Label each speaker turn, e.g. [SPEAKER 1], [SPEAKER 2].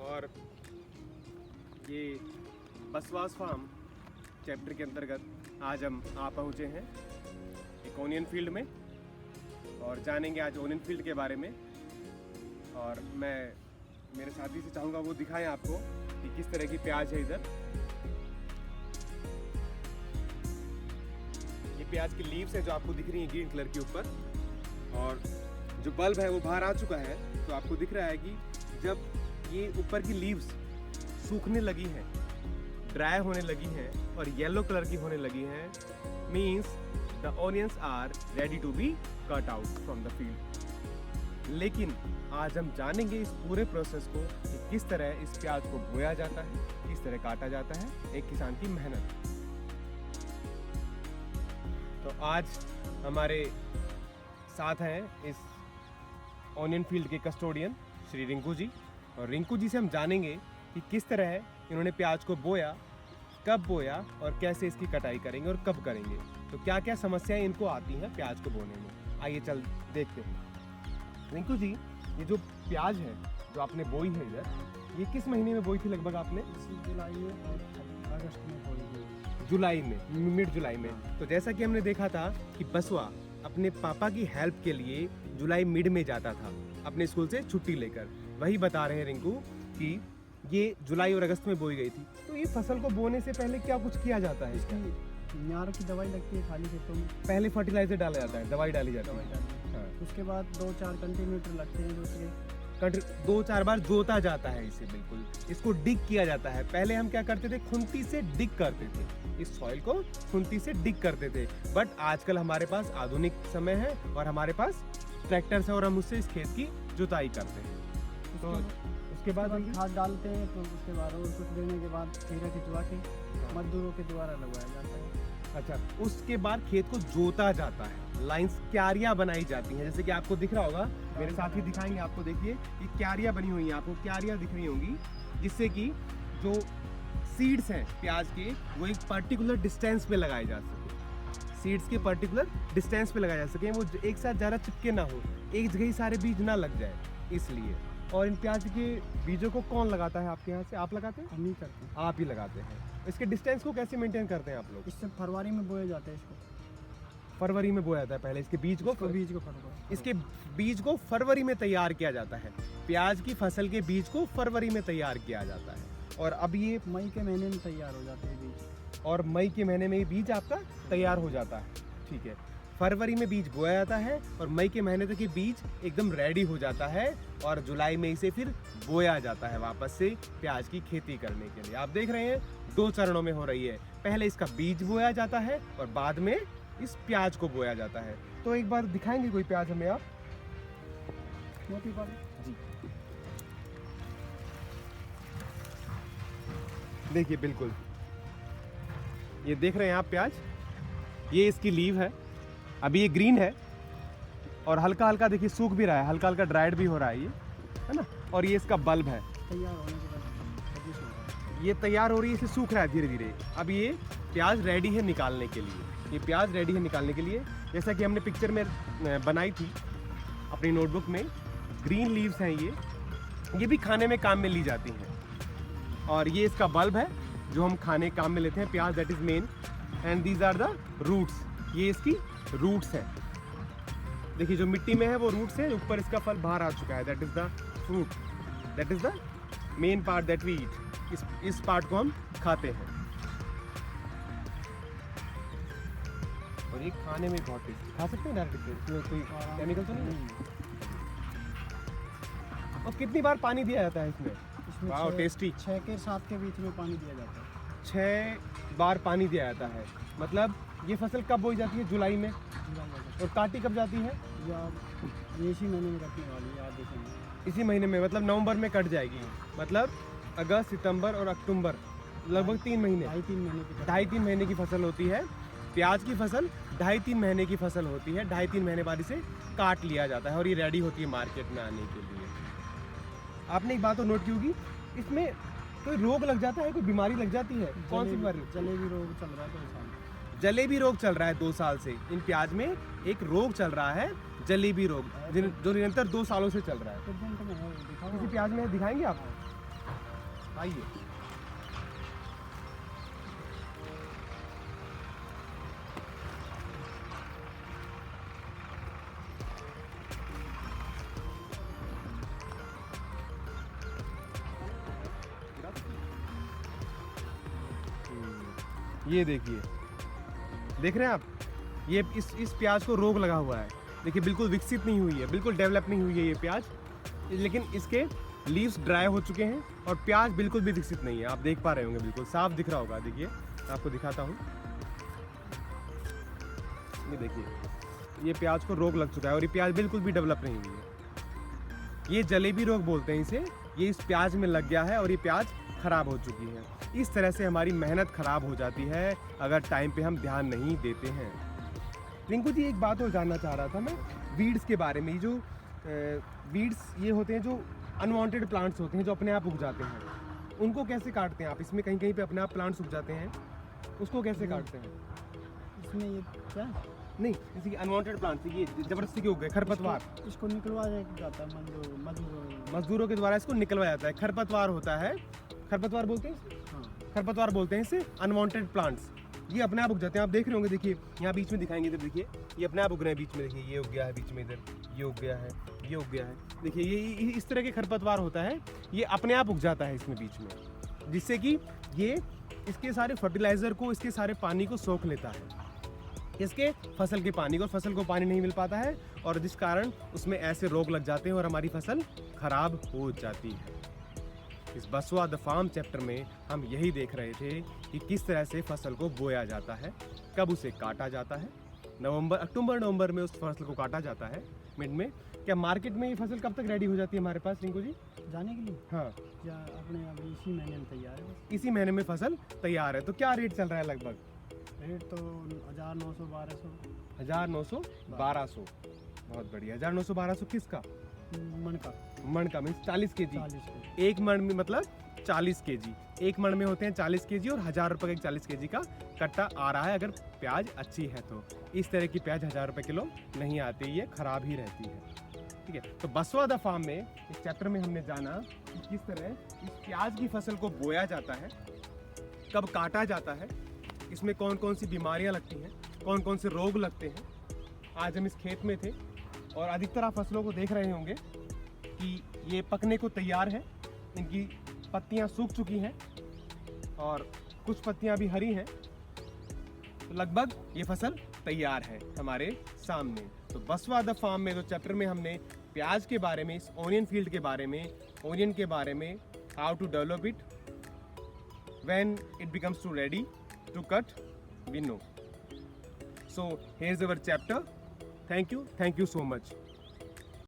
[SPEAKER 1] और ये बसवास farm chapter के अंतर्गत आज हम आ पहुँचे हैं एक ओनियन फील्ड में और जानेंगे आज ओनियन फील्ड के बारे में। और मैं मेरे साथी से चाहूँगा वो दिखाएं आपको कि किस तरह की प्याज है इधर। ये प्याज की लीव्स है जो आपको दिख रही है ग्रीन कलर के ऊपर, और जो बल्ब है वो बाहर आ चुका है। तो आपको दिख रहा है कि जब ये ऊपर की लीव्स सूखने लगी हैं, ड्राई होने लगी हैं और येलो कलर की होने लगी हैं, means the onions are ready to be cut out from the field. लेकिन आज हम जानेंगे इस पूरे प्रोसेस को कि किस तरह इस प्याज को बोया जाता है, किस तरह काटा जाता है, एक किसान की मेहनत। तो आज हमारे साथ हैं इस ओनियन फील्ड के कस्टोडियन श्री रिंकू जी, और रिंकू जी से हम जानेंगे कि किस तरह इन्होंने प्याज को बोया, कब बोया और कैसे इसकी कटाई करेंगे और कब करेंगे। तो क्या क्या समस्याएं इनको आती हैं प्याज को बोने में, आइए चल देखते हैं। रिंकू जी, ये जो प्याज है जो आपने बोई है इधर, ये किस महीने में बोई थी लगभग आपने?
[SPEAKER 2] जुलाई में और अगस्त में बोई गई।
[SPEAKER 1] जुलाई में, मिड जुलाई में। तो जैसा कि हमने देखा था कि बसवा अपने पापा की हेल्प के लिए जुलाई मिड में जाता था अपने स्कूल से छुट्टी लेकर। वही बता रहे हैं रिंकू कि ये जुलाई और अगस्त में बोई गई थी। तो ये फसल को बोने से पहले क्या कुछ किया जाता है?
[SPEAKER 2] इसकी न्यार की दवाई लगती है खाली खेतों में।
[SPEAKER 1] पहले फर्टिलाइजर डाला जाता है, दवाई डाली जाती है। हाँ।
[SPEAKER 2] उसके बाद 2-4 कंटीमीटर लगते हैं दूसरे।
[SPEAKER 1] 2-4 बार जोता जाता है इसे, बिल्कुल इसको डिग किया जाता है। पहले हम क्या करते थे, खुंती से डिग करते थे, इस सॉइल को खुंती से डिग करते थे। बट आजकल हमारे पास आधुनिक समय है और हमारे पास ट्रैक्टर है और हम उससे इस खेत की जुताई करते हैं। तो उसके बाद
[SPEAKER 2] खाद डालते हैं, तो उसके बाद और कुछ देने के बाद खीरा खिंचवा के मजदूरों के द्वारा लगवाया जाता है।
[SPEAKER 1] अच्छा, उसके बाद खेत को जोता जाता है, लाइंस क्यारियां बनाई जाती हैं, जैसे कि आपको दिख रहा होगा, मेरे साथ ही दिखाएंगे आपको। देखिए ये क्यारियां बनी हुई हैं, आपको क्यारियां दिख रही होंगी, जिससे कि जो सीड्स हैं प्याज के वो एक पर्टिकुलर डिस्टेंस पे लगाए जा सके, सीड्स के पर्टिकुलर डिस्टेंस पे लगाए जा सके, वो एक साथ ज़्यादा चिपके ना हो, एक जगह ही सारे बीज ना लग जाए, इसलिए। और इन प्याज के बीजों को कौन लगाता है आपके यहाँ से? आप लगाते हैं?
[SPEAKER 2] हम ही करते हैं।
[SPEAKER 1] आप ही लगाते हैं। इसके डिस्टेंस को कैसे मेंटेन करते हैं आप लोग?
[SPEAKER 2] इससे फरवरी में बोया जाता है। इसको
[SPEAKER 1] फरवरी में बोया जाता है पहले इसके बीज को
[SPEAKER 2] फरवरी।
[SPEAKER 1] इसके बीज को फरवरी में तैयार किया जाता है। प्याज की फसल के बीज को फरवरी में तैयार किया जाता है, और अब ये
[SPEAKER 2] मई के महीने में तैयार हो जाते हैं बीज,
[SPEAKER 1] और मई के महीने में ये बीज आपका तैयार हो जाता है। ठीक है, फरवरी में बीज बोया जाता है और मई के महीने तक ये बीज एकदम रेडी हो जाता है, और जुलाई में इसे फिर बोया जाता है वापस से प्याज की खेती करने के लिए। आप देख रहे हैं 2 चरणों में हो रही है, पहले इसका बीज बोया जाता है और बाद में इस प्याज को बोया जाता है। तो एक बार दिखाएंगे कोई प्याज हमें आप?
[SPEAKER 2] मोती वाली
[SPEAKER 1] जी, देखिए बिल्कुल ये देख रहे हैं आप प्याज, ये इसकी लीव है, अभी ये ग्रीन है और हल्का हल्का देखिए सूख भी रहा है, हल्का हल्का ड्राइड भी हो रहा है ये, है ना। और ये इसका बल्ब है,
[SPEAKER 2] तैयार होने के बाद
[SPEAKER 1] ये तैयार हो रही है, इसे सूख रहा है धीरे धीरे। अब ये प्याज रेडी है निकालने के लिए, ये प्याज रेडी है निकालने के लिए। जैसा कि हमने पिक्चर में बनाई थी अपनी नोटबुक में, ग्रीन लीव्स हैं ये भी खाने में काम में ली जाती हैं। और ये इसका बल्ब है जो हम खाने काम में लेते हैं, pyaz that is main, and these are the roots, ये इसकी रूट्स है। देखिए जो मिट्टी में है वो रूट्स है, ऊपर इसका फल बाहर आ चुका है, that is the fruit, that is the main part that we eat. इस पार्ट को हम खाते हैं और ये खाने में बहुत टेस्टी, खा सकते हैं डायरेक्ट, कोई केमिकल तो नहीं है। और कितनी बार पानी दिया जाता है इसमें? Wow tasty.
[SPEAKER 2] 6 के 7 के बीच में पानी दिया जाता है।
[SPEAKER 1] 6 बार पानी दिया जाता है। मतलब ये फसल कब बोई जाती है? जुलाई में। और काटी कब जाती है?
[SPEAKER 2] या इसी महीने में कटने वाली है, आप देखेंगे
[SPEAKER 1] इसी महीने में, मतलब नवंबर में कट जाएगी। मतलब अगस्त, सितंबर और अक्टूबर, लगभग 3 महीने, 2.5-3 महीने की फसल होती है। प्याज की फसल 2.5-3 महीने की फसल होती है। 2.5-3 महीने बाद इसे काट लिया जाता है और ये रेडी होती है मार्केट में आने के लिए। आपने एक बात तो नोट की होगी, इसमें कोई रोग लग जाता है, कोई बीमारी लग जाती है? कौन सी बीमारी?
[SPEAKER 2] जलेबी रोग चल रहा है 2 साल।
[SPEAKER 1] जलेबी रोग चल रहा है 2 साल से। इन प्याज में एक रोग चल रहा है, जलेबी रोग, जो निरंतर 2 सालों से चल रहा है।
[SPEAKER 2] किसी
[SPEAKER 1] प्याज में दिखाएंगे आप? आइए। ये देखिए, देख रहे हैं आप, ये इस प्याज को रोग लगा हुआ है। देखिए बिल्कुल विकसित नहीं हुई है, बिल्कुल डेवलप नहीं हुई है ये प्याज, लेकिन इसके लीव्स ड्राई हो चुके हैं और प्याज बिल्कुल भी विकसित नहीं है। आप देख पा रहे होंगे, बिल्कुल साफ दिख रहा होगा। देखिए आपको दिखाता हूँ, ये देखिए, ये प्याज को रोग लग चुका है और ये प्याज बिल्कुल भी डेवलप नहीं हुई है। ये जलेबी रोग बोलते हैं इसे। ये इस प्याज में लग गया है और ये प्याज खराब हो चुकी है। इस तरह से हमारी मेहनत खराब हो जाती है अगर टाइम पे हम ध्यान नहीं देते हैं। रिंकू जी, एक बात और जानना चाह रहा था मैं वीड्स के बारे में। जो वीड्स ये होते हैं, जो अनवांटेड प्लांट्स होते हैं, जो अपने आप उग जाते हैं, उनको कैसे काटते हैं आप? इसमें कहीं कहीं पे अपने आप प्लांट्स उग जाते हैं, उसको कैसे काटते हैं?
[SPEAKER 2] इसमें ये क्या
[SPEAKER 1] नहीं, जैसे कि अनवांटेड प्लांट्स ये जबरदस्ती के उग गए, खरपतवार,
[SPEAKER 2] इसको निकलवाया जाता है
[SPEAKER 1] मजदूरों के द्वारा इसको निकलवाया जाता है। खरपतवार होता है, खरपतवार बोलते हैं इसे?
[SPEAKER 2] हाँ।
[SPEAKER 1] खरपतवार बोलते हैं इसे, अनवांटेड प्लांट्स। ये अपने आप उग जाते हैं। आप देख रहे होंगे, देखिए यहाँ बीच में दिखाएंगे, इधर देखिए, ये अपने आप उग रहे हैं बीच में। देखिए ये उग गया है बीच में, इधर ये उग गया है, ये उग गया है। देखिए ये इस तरह के खरपतवार होता है, ये अपने आप उग जाता है इसमें बीच में, जिससे कि ये इसके सारे फर्टिलाइजर को, इसके सारे पानी को सोख लेता है, इसके फसल के पानी को। फसल को पानी नहीं मिल पाता है और जिस कारण उसमें ऐसे रोग लग जाते हैं और हमारी फसल खराब हो जाती है। इस बसवा द फार्म चैप्टर में हम यही देख रहे थे कि किस तरह से फसल को बोया जाता है, कब उसे काटा जाता है। अक्टूबर नवंबर में उस फसल को काटा जाता है मिड में। क्या मार्केट में ये फसल कब तक रेडी हो जाती है हमारे पास, रिंकू जी?
[SPEAKER 2] जाने के लिए
[SPEAKER 1] हाँ,
[SPEAKER 2] या अपने अभी इसी महीने में तैयार है बस।
[SPEAKER 1] इसी महीने में फसल तैयार है। तो क्या रेट चल रहा है लगभग?
[SPEAKER 2] रेट तो 1900 1200
[SPEAKER 1] 1900 1200। बहुत बढ़िया। 1900 1200 किसका?
[SPEAKER 2] मन का
[SPEAKER 1] मण का मीन्स 40 के जी।
[SPEAKER 2] 40 के।
[SPEAKER 1] एक मण में मतलब 40 के जी। एक मण में होते हैं 40 के जी और 1000 रुपये का एक 40 के जी का कट्टा आ रहा है अगर प्याज अच्छी है तो। इस तरह की प्याज 1000 रुपये किलो नहीं आती, ये खराब ही रहती है। ठीक है, तो बसवा द फार्म में इस चैप्टर में हमने जाना कि किस तरह इस प्याज की फसल को बोया जाता है, कब काटा जाता है, इसमें कौन कौन सी बीमारियां लगती हैं, कौन कौन से रोग लगते हैं। आज हम इस खेत में थे और अधिकतर आप फसलों को देख रहे होंगे कि ये पकने को तैयार है। इनकी पत्तियां सूख चुकी हैं और कुछ पत्तियां भी हरी हैं, तो लगभग ये फसल तैयार है हमारे सामने। तो बसवा द फार्म में जो चैप्टर में हमने प्याज के बारे में, इस ओनियन फील्ड के बारे में, ओनियन के बारे में, how to develop it, when it becomes to ready to cut, we know. So here's our chapter. Thank you so much.